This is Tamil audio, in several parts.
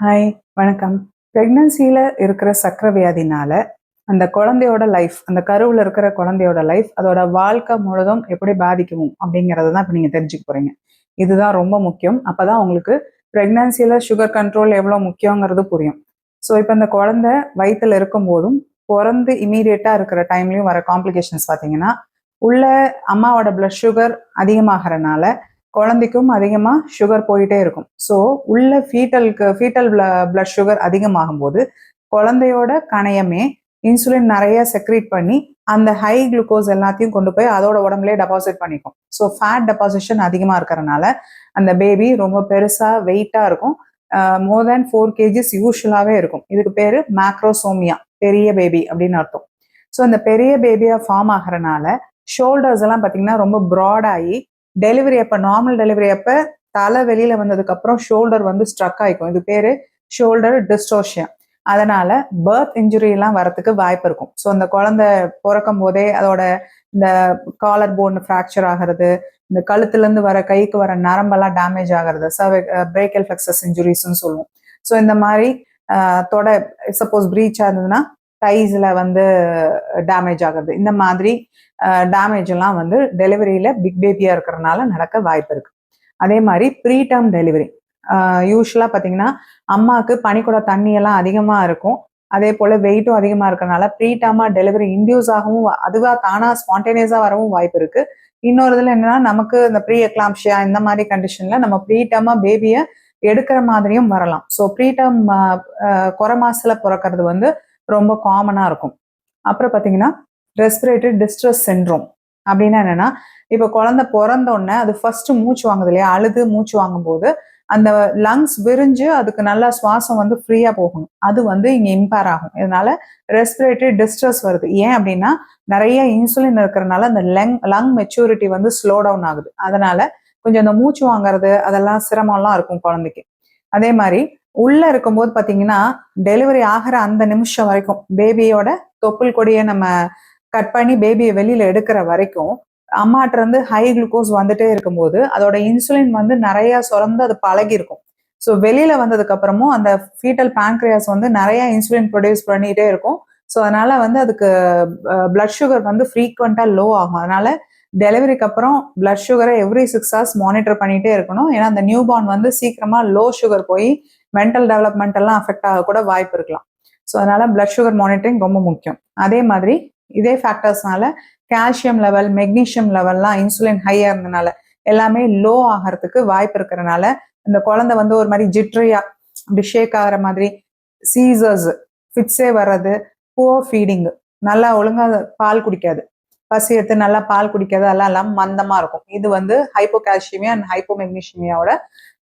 ஹாய், வணக்கம். பிரெக்னன்சியில் இருக்கிற சக்கரை வியாதினால அந்த குழந்தையோட லைஃப், அந்த கருவில் இருக்கிற குழந்தையோட லைஃப், அதோட வாழ்க்கை முழுதும் எப்படி பாதிக்கும் அப்படிங்கிறத தான் இப்போ நீங்கள் தெரிஞ்சுக்க போகிறீங்க. இதுதான் ரொம்ப முக்கியம். அப்போ தான் உங்களுக்கு ப்ரெக்னன்சியில் சுகர் கண்ட்ரோல் எவ்வளோ முக்கியங்கிறது புரியும். ஸோ இப்போ இந்த குழந்தை வயிற்றில் இருக்கும்போதும் பிறந்து இமீடியட்டாக இருக்கிற டைம்லையும் வர காம்ப்ளிகேஷன்ஸ் பார்த்தீங்கன்னா, உள்ள அம்மாவோட பிளட் சுகர் அதிகமாகறனால குழந்தைக்கும் அதிகமாக சுகர் போயிட்டே இருக்கும். ஸோ உள்ள ஃபீட்டல் பிளட் சுகர் அதிகமாகும் போது குழந்தையோட கணையமே இன்சுலின் நிறைய செக்ரீட் பண்ணி அந்த ஹை குளுக்கோஸ் எல்லாத்தையும் கொண்டு போய் அதோட உடம்புலேயே டெபாசிட் பண்ணிக்கும். ஸோ ஃபேட் டெபாசிஷன் அதிகமாக இருக்கிறனால அந்த பேபி ரொம்ப பெருசாக வெயிட்டாக இருக்கும். மோர் தேன் 4 kgs யூஸ்வலாகவே இருக்கும். இதுக்கு பேர் மேக்ரோசோமியா, பெரிய பேபி அப்படின்னு அர்த்தம். ஸோ அந்த பெரிய பேபியாக ஃபார்ம் ஆகிறனால ஷோல்டர்ஸ் எல்லாம் பார்த்தீங்கன்னா ரொம்ப ப்ராடாகி டெலிவரி அப்போ, நார்மல் டெலிவரி அப்போ தலை வெளியில வந்ததுக்கு அப்புறம் ஷோல்டர் வந்து ஸ்ட்ரக் ஆயிக்கும். இது பேரு ஷோல்டர் டிஸ்டோர்ஷியா. அதனால பர்த் இன்ஜுரி எல்லாம் வரத்துக்கு வாய்ப்பு இருக்கும். ஸோ அந்த குழந்தை பிறக்கும் போதே அதோட இந்த காலர் போன் ஃப்ராக்சர் ஆகிறது, இந்த கழுத்துல இருந்து வர கைக்கு வர நரம்பெல்லாம் டேமேஜ் ஆகிறது, பிரேக்கல் ஃபிளெக்சஸ் இன்ஜுரிஸ்ன்னு சொல்லுவோம். ஸோ இந்த மாதிரி தொட சப்போஸ் பிரீச் ஆகுதுன்னா டைஸ்ல வந்து டேமேஜ் ஆகுறது, இந்த மாதிரி டேமேஜ் எல்லாம் வந்து டெலிவரியில பிக் பேபியா இருக்கிறதுனால நடக்க வாய்ப்பு இருக்கு. அதே மாதிரி ப்ரீடம் டெலிவரி யூஸ்வலா பார்த்தீங்கன்னா அம்மாவுக்கு பனிக்கூட தண்ணி எல்லாம் அதிகமா இருக்கும். அதே போல வெயிட்டும் அதிகமா இருக்கிறதுனால ப்ரீடமா டெலிவரி இன்டியூஸ் ஆகவும் அதுவா தானா ஸ்பான்டேனியஸா வரவும் வாய்ப்பு இருக்கு. இன்னொரு இதுல என்னன்னா, நமக்கு இந்த ப்ரீ எக்லாம்ஷியா இந்த மாதிரி கண்டிஷன்ல நம்ம ப்ரீடமா பேபியை எடுக்கிற மாதிரியும் வரலாம். ஸோ ப்ரீடம் குறை மாசத்துல பிறக்கிறது வந்து ரொம்ப காமனா இருக்கும். அப்புறம் பார்த்தீங்கன்னா ரெஸ்பிரேட்டரி டிஸ்ட்ரெஸ் சிண்ட்ரோம் அப்படின்னா என்னன்னா, இப்போ குழந்தை பிறந்தோடனே அது ஃபர்ஸ்ட் மூச்சு வாங்குது இல்லையா, அழுது மூச்சு வாங்கும்போது அந்த லங்ஸ் விரிஞ்சு அதுக்கு நல்லா சுவாசம் வந்து ஃப்ரீயா போகணும். அது வந்து இங்க இம்பேர் ஆகும். இதனால ரெஸ்பிரேட்டரி டிஸ்ட்ரெஸ் வருது. ஏன் அப்படின்னா, நிறைய இன்சுலின் இருக்கிறதுனால அந்த லங் மெச்சூரிட்டி வந்து ஸ்லோ டவுன் ஆகுது. அதனால கொஞ்சம் இந்த மூச்சு வாங்குறது அதெல்லாம் சிரமம்லாம் இருக்கும் குழந்தைக்கு. அதே மாதிரி உள்ள இருக்கும்போது பாத்தீங்கன்னா, டெலிவரி ஆகிற அந்த நிமிஷம் வரைக்கும் பேபியோட தொப்புள் கொடியை நம்ம கட் பண்ணி பேபியை வெளியில எடுக்கிற வரைக்கும் அம்மாட்ட இருந்து ஹை குளுக்கோஸ் வந்துட்டே இருக்கும்போது அதோட இன்சுலின் வந்து நிறைய சுரந்து அது பழகி இருக்கும். ஸோ வெளியில வந்ததுக்கு அப்புறமும் அந்த ஃபீட்டல் பேங்க்ரியாஸ் வந்து நிறைய இன்சுலின் ப்ரொடியூஸ் பண்ணிட்டே இருக்கும். ஸோ அதனால வந்து அதுக்கு பிளட் சுகர் வந்து ஃப்ரீக்வெண்டா லோ ஆகும். அதனால டெலிவரிக்கு அப்புறம் பிளட் சுகரை எவ்ரி 6 hours மானிட்டர் பண்ணிட்டே இருக்கணும். ஏன்னா அந்த நியூ பார்ன் வந்து சீக்கிரமா லோ சுகர் போய் மென்டல் டெவலப்மெண்ட் எல்லாம் அஃபெக்ட் ஆக கூட வாய்ப்பு இருக்கலாம். ஸோ அதனால பிளட் சுகர் மானிட்டரிங் ரொம்ப முக்கியம். அதே மாதிரி இதே ஃபேக்டர்ஸ்னால கால்சியம் லெவல், மெக்னீஷியம் லெவல்லாம் இன்சுலின் ஹையா இருந்தனால எல்லாமே லோ ஆகிறதுக்கு வாய்ப்பு இருக்கிறனால இந்த குழந்தை வந்து ஒரு மாதிரி ஜிட்ரியா அப்படி ஷேக் ஆகிற மாதிரி, சீசர்ஸ், ஃபிட்ஸே வர்றது, புவர் ஃபீடிங், நல்லா ஒழுங்கா பால் குடிக்காது, பசி எடுத்து நல்லா பால் குடிக்காது, அதெல்லாம் இல்லாமல் மந்தமா இருக்கும். இது வந்து ஹைப்போகால்சியமியா அண்ட் ஹைப்போமெக்னீஷியமியாவோட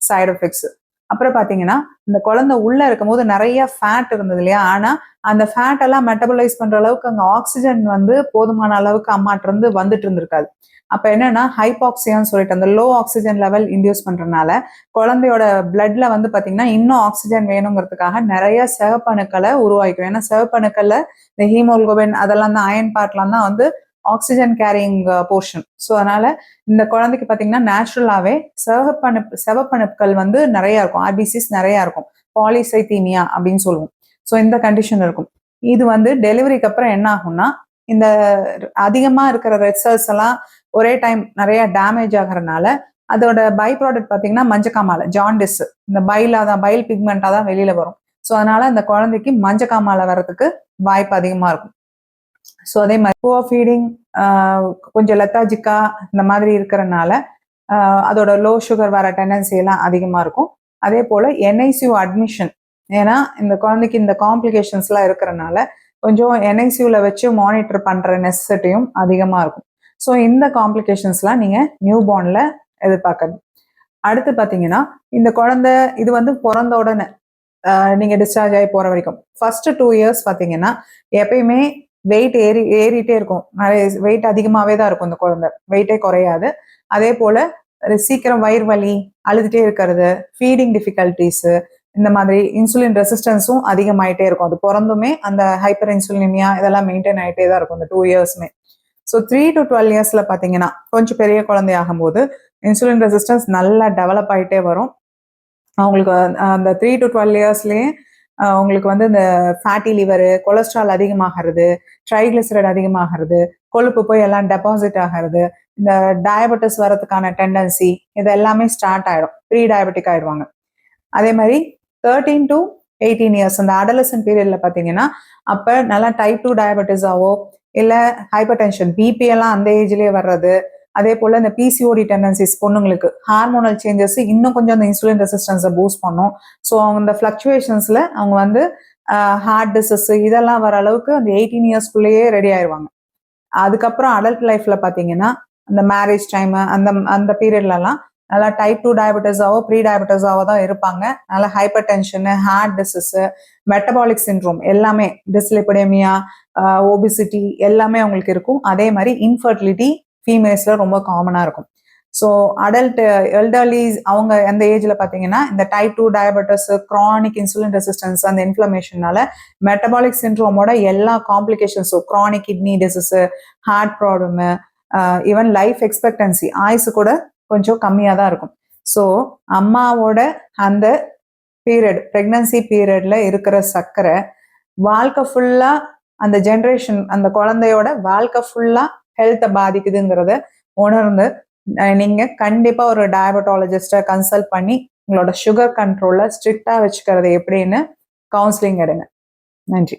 சைடு எஃபெக்ட்ஸ். அப்புறம் பாத்தீங்கன்னா, இந்த குழந்தை உள்ள இருக்கும்போது நிறைய ஃபேட் இருந்தது இல்லையா, ஆனா அந்த ஃபேட் எல்லாம் மெட்டபலைஸ் பண்ற அளவுக்கு அங்க ஆக்சிஜன் வந்து போதுமான அளவுக்கு அம்மாட்ட இருந்து வந்துட்டு இருந்திருக்காது. அப்ப என்னன்னா ஹைபாக்சியான்னு சொல்லிட்டு அந்த லோ ஆக்சிஜன் லெவல் இன்டியூஸ் பண்றதுனால குழந்தையோட பிளட்ல வந்து பாத்தீங்கன்னா இன்னும் ஆக்சிஜன் வேணுங்கிறதுக்காக நிறைய சிவப்பணுக்களை உருவாக்கும். ஏன்னா சிவப்பணுக்கள்ல இந்த ஹீமோகுளோபின் அதெல்லாம் தான், அயன் பார்ட்லாம் தான் வந்து ஆக்சிஜன் கேரிங் போர்ஷன். ஸோ அதனால இந்த குழந்தைக்கு பார்த்தீங்கன்னா நேச்சுரலாகவே செவப்பணுக்கள் வந்து நிறைய இருக்கும், ஆர்பிசிஸ் நிறைய இருக்கும், பாலிசைத்தீமியா அப்படின்னு சொல்லுவோம். ஸோ இந்த கண்டிஷன் இருக்கும். இது வந்து டெலிவரிக்கு அப்புறம் என்ன ஆகும்னா, இந்த அதிகமா இருக்கிற ரெட் செல்ஸ் எல்லாம் ஒரே டைம் நிறைய டேமேஜ் ஆகிறதுனால அதோட பை ப்ராடக்ட் பார்த்தீங்கன்னா மஞ்சக்காமாலை, ஜாண்டிஸ், இந்த பைல் பிக்மெண்டா தான் வெளியில வரும். ஸோ அதனால அந்த குழந்தைக்கு மஞ்சக்காமாலை வர்றதுக்கு வாய்ப்பு அதிகமா இருக்கும். ஸோ அதே மாதிரி புவர் ஃபீடிங், கொஞ்சம் லெத்தாஜிக்கா இந்த மாதிரி இருக்கிறனால அதோட லோ சுகர் வர டெண்டன்சி எல்லாம் அதிகமாக இருக்கும். அதே போல் என்ஐசியூ அட்மிஷன், ஏன்னா இந்த குழந்தைக்கு இந்த காம்ப்ளிகேஷன்ஸ்லாம் இருக்கிறனால கொஞ்சம் என்ஐசியூவில் வச்சு மானிட்டர் பண்ணுற நெசசிட்டியும் அதிகமாக இருக்கும். ஸோ இந்த காம்ப்ளிகேஷன்ஸ்லாம் நீங்கள் நியூ பார்னில் எதிர்பார்க்கணும். அடுத்து பார்த்தீங்கன்னா, இந்த குழந்தை இது வந்து பிறந்த உடனே நீங்கள் டிஸ்சார்ஜ் ஆகி போகிற வரைக்கும் ஃபர்ஸ்ட் 2 years பார்த்தீங்கன்னா எப்பயுமே வெயிட் ஏறிட்டே இருக்கும். நிறைய வெயிட் அதிகமாகவே தான் இருக்கும். இந்த குழந்தை வெயிட்டே குறையாது. அதே போல சீக்கிரம் வயிறு வலி, அழுதுட்டே இருக்கிறது, ஃபீடிங் டிஃபிகல்டிஸு, இந்த மாதிரி இன்சுலின் ரெசிஸ்டன்ஸும் அதிகமாயிட்டே இருக்கும். அது பிறந்துமே அந்த ஹைப்பர் இன்சுலினிமியா இதெல்லாம் மெயின்டைன் ஆகிட்டே தான் இருக்கும் இந்த 2 yearsமே. ஸோ 3 to 12 yearsல பார்த்தீங்கன்னா கொஞ்சம் பெரிய குழந்தை ஆகும்போது இன்சுலின் ரெசிஸ்டன்ஸ் நல்லா டெவலப் ஆகிட்டே வரும். அவங்களுக்கு அந்த 3 to 12 இயர்ஸ்லேயே உங்களுக்கு வந்து இந்த ஃபேட்டி லிவரு, கொலஸ்ட்ரால் அதிகமாகிறது, ட்ரைகிளிசரைட் அதிகமாகிறது, கொழுப்பு போய் எல்லாம் டெபாசிட் ஆகிறது, இந்த டயபெட்டிஸ் வரதுக்கான டெண்டன்சி இது எல்லாமே ஸ்டார்ட் ஆயிடும். ப்ரீ டயபெட்டிக் ஆயிடுவாங்க. அதே மாதிரி 13 to 18 இயர்ஸ் அந்த அடலசன் பீரியட்ல பார்த்தீங்கன்னா அப்போ நல்லா டைப் 2 டயபெட்டிஸாவோ இல்லை ஹைப்பர் டென்ஷன் பிபி எல்லாம் அந்த ஏஜ்லேயே வர்றது, அதே போல் இந்த பிசிஓடி டெண்டன்சிஸ் பொண்ணுங்களுக்கு ஹார்மோனல் சேஞ்சஸ் இன்னும் கொஞ்சம் அந்த இன்சுலின் ரெசிஸ்டன்ஸை பூஸ்ட் பண்ணும். ஸோ அவங்க இந்த ஃப்ளக்சுவேஷன்ஸில் அவங்க வந்து ஹார்ட் டிசீஸ் இதெல்லாம் வர அளவுக்கு அந்த 18 இயர்ஸ்க்குள்ளேயே ரெடி ஆயிடுவாங்க. அதுக்கப்புறம் அடல்ட் லைஃப்ல பார்த்தீங்கன்னா அந்த மேரேஜ் டைம் அந்த அந்த பீரியட்லலாம் நல்லா டைப் 2 டயபெட்டிஸாவோ ப்ரீ டயபெட்டிஸாவோ தான் இருப்பாங்க. நல்லா hypertension, heart disease, metabolic syndrome எல்லாமே, டிஸ்லிபிடேமியா, ஒபிசிட்டி எல்லாமே அவங்களுக்கு இருக்கும். அதே மாதிரி இன்ஃபர்டிலிட்டி ஃபீமேல்ஸ்ல ரொம்ப காமனாக இருக்கும். ஸோ அடல்ட் எல்டர்லி அவங்க அந்த ஏஜ்ல பார்த்தீங்கன்னா இந்த type 2 diabetes, chronic insulin resistance, அந்த இன்ஃப்ளமேஷனால மெட்டபாலிக் சிண்ட்ரோமோட எல்லா காம்ப்ளிகேஷன்ஸும், chronic kidney disease, heart problem, even life expectancy ஆயுசு கூட கொஞ்சம் கம்மியாக தான் இருக்கும். ஸோ அம்மாவோட அந்த பீரியட் ப்ரெக்னன்சி பீரியட்ல இருக்கிற சர்க்கரை வாழ்க்கை ஃபுல்லா அந்த ஜென்ரேஷன் அந்த குழந்தையோட வாழ்க்கை ஃபுல்லா ஹெல்த்தை பாதிக்குதுங்கிறத உணர்ந்து நீங்க கண்டிப்பா ஒரு டயபெட்டாலஜிஸ்ட கன்சல்ட் பண்ணி உங்களோட சுகர் கண்ட்ரோலை ஸ்ட்ரிக்டா வச்சுக்கிறது எப்படின்னு கவுன்சிலிங் எடுங்க. நன்றி.